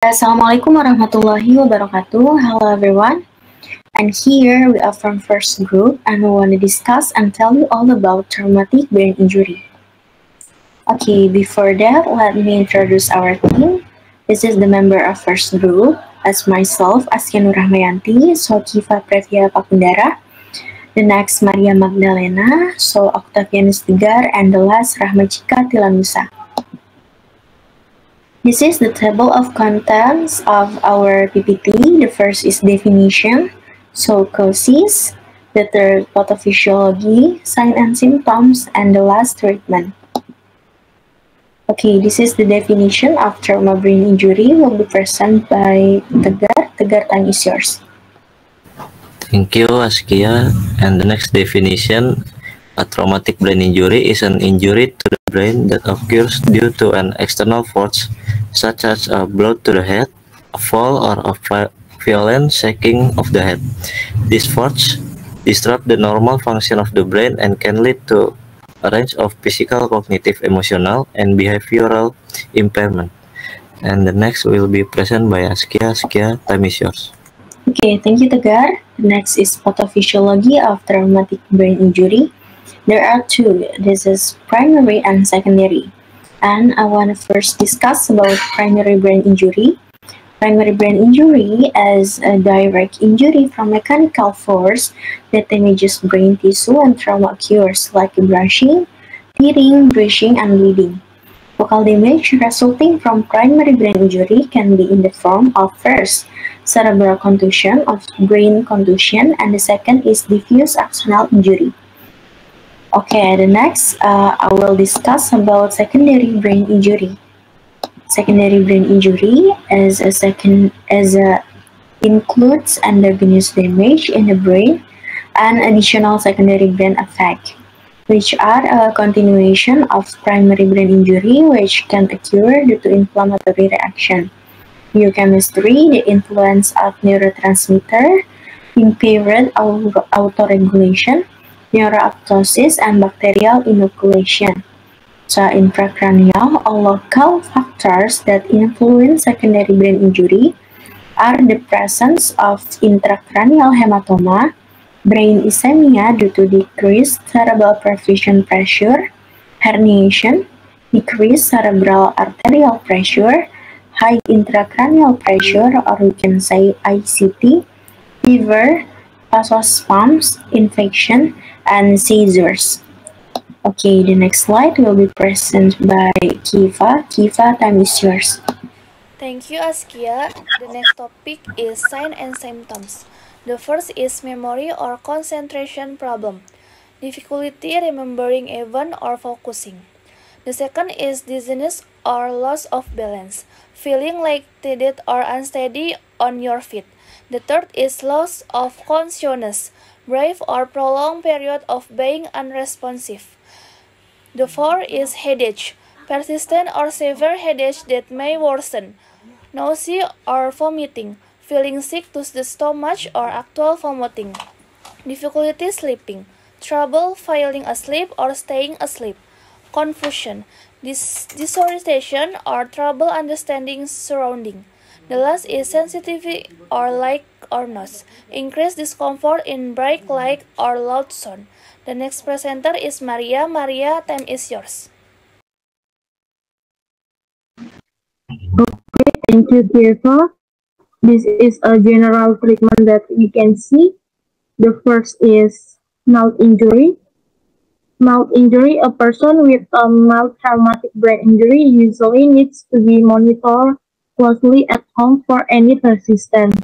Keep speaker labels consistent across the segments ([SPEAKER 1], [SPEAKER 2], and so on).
[SPEAKER 1] Assalamualaikum warahmatullahi wabarakatuh. Hello everyone. And here we are from first group and we want to discuss and tell you all about traumatic brain injury. Okay, before that, let me introduce our team. This is the member of first group, as myself, Askia Nurrahmayanti, Sokifa Previa Pakundara. The next, Maria Magdalena, so Octavianus Tigar, and the last, Rahmachika Tilanusa. This is the table of contents of our PPT. The first is definition, so causes. The third, pathophysiology, signs and symptoms, and the last, treatment. Okay, this is the definition of trauma brain injury will be presented by Tegar. Tegar, time is yours.
[SPEAKER 2] Thank you, Askia. And the next definition, a traumatic brain injury is an injury to the brain that occurs due to an external force, such as a blow to the head, a fall, or a violent shaking of the head. This force disrupts the normal function of the brain and can lead to a range of physical, cognitive, emotional, and behavioral impairment. And the next will be presented by Askia. Askia, time is yours.
[SPEAKER 1] Okay, thank you, Tegar. The next is pathophysiology of traumatic brain injury. There are two. This is primary and secondary. And I want to first discuss about primary brain injury. Primary brain injury is a direct injury from mechanical force that damages brain tissue when trauma occurs, like brushing, tearing, bruising, and bleeding. Focal damage resulting from primary brain injury can be in the form of first, cerebral contusion of brain contusion, and the second is diffuse axonal injury. Okay, the next I will discuss about secondary brain injury. Secondary brain injury includes endogenous damage in the brain and additional secondary brain effect, which are a continuation of primary brain injury, which can occur due to inflammatory reaction, biochemistry, the influence of neurotransmitter, impaired autoregulation, neuroapoptosis, and bacterial inoculation. So intracranial or local factors that influence secondary brain injury are the presence of intracranial hematoma, brain ischemia due to decreased cerebral perfusion pressure, herniation, decreased cerebral arterial pressure, high intracranial pressure, or we can say ICP, fever, vasospasms, infection, and seizures. Okay, the next slide will be presented by Kiva. Kiva, time is yours.
[SPEAKER 3] Thank you, Askia. The next topic is signs and symptoms. The first is memory or concentration problem, difficulty remembering event or focusing. The second is dizziness or loss of balance, feeling lightheaded or unsteady on your feet. The third is loss of consciousness, brief or prolonged period of being unresponsive. The fourth is headache, persistent or severe headache that may worsen, nausea or vomiting, feeling sick to the stomach or actual vomiting, difficulty sleeping, trouble falling asleep or staying asleep, confusion, disorientation or trouble understanding surrounding. The last is sensitivity or light or noise, increased discomfort in bright light or loud sound. The next presenter is Maria. Maria, time is yours.
[SPEAKER 4] Okay, thank you, Kiva. This is a general treatment that we can see. The first is mouth injury. Mouth injury, a person with a mild traumatic brain injury usually needs to be monitored closely at home for any persistence.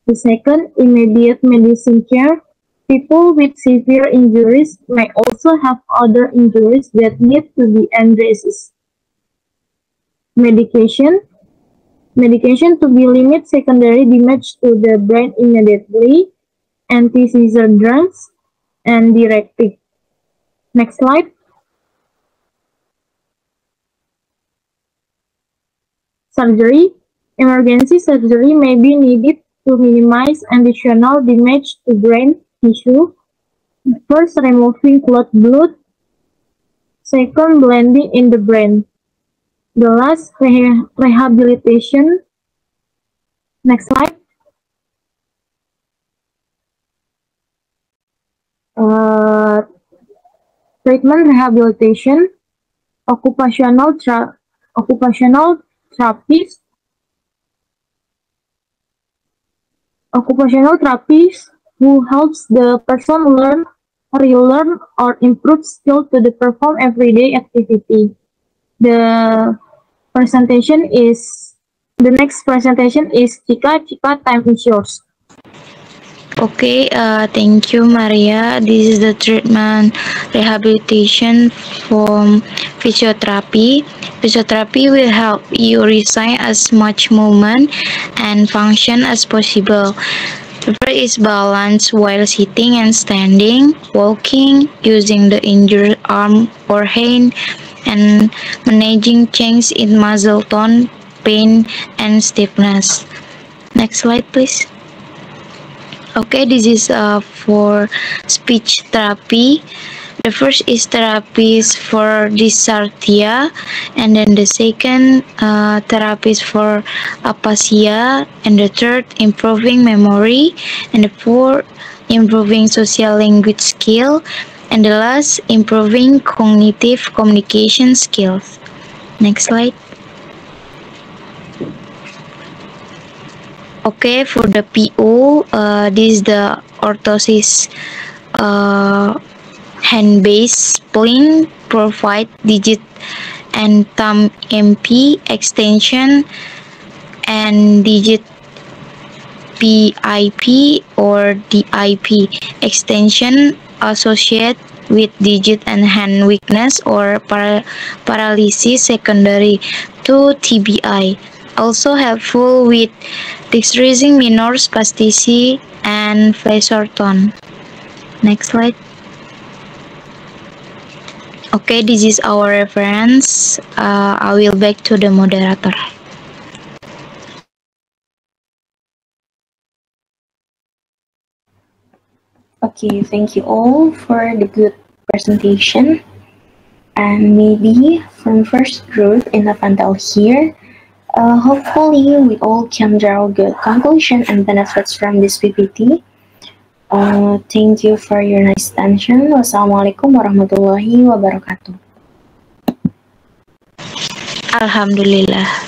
[SPEAKER 4] The second, immediate medicine care. People with severe injuries may also have other injuries that need to be addressed. Medication. Medication to be limit secondary damage to the brain immediately, anti-seizure drugs, and diuretic. Next slide. Surgery. Emergency surgery may be needed to minimize additional damage to brain tissue. First, removing clot blood. Second, blending in the brain. The last, rehabilitation Next slide. Treatment rehabilitation, occupational therapist, who helps the person relearn or improve skill to perform everyday activity. The next presentation is Chika. Chika, time is yours.
[SPEAKER 5] Okay, thank you, Maria. This is the treatment rehabilitation from physiotherapy. Physiotherapy will help you regain as much movement and function as possible. The first is balance while sitting and standing, walking, using the injured arm or hand, and managing change in muscle tone, pain, and stiffness. Next slide, please. Okay, this is for speech therapy. The first is therapies for dysarthria, and then the second therapy is for aphasia, and the third improving memory, and the fourth improving social language skill, and the last improving cognitive communication skills. Next slide. Okay, for the PO, this is the orthosis hand-based splint, provide digit and thumb MP extension and digit PIP or DIP extension associated with digit and hand weakness or paralysis secondary to TBI. Also helpful with decreasing minor spasticity and flexor tone. Next slide. Okay, this is our reference. I will back to the moderator.
[SPEAKER 1] Okay, thank you all for the good presentation. And maybe from first group in the panel here, hopefully we all can draw good conclusion and benefits from this PPT. Thank you for your nice attention. Wassalamualaikum warahmatullahi wabarakatuh.
[SPEAKER 5] Alhamdulillah.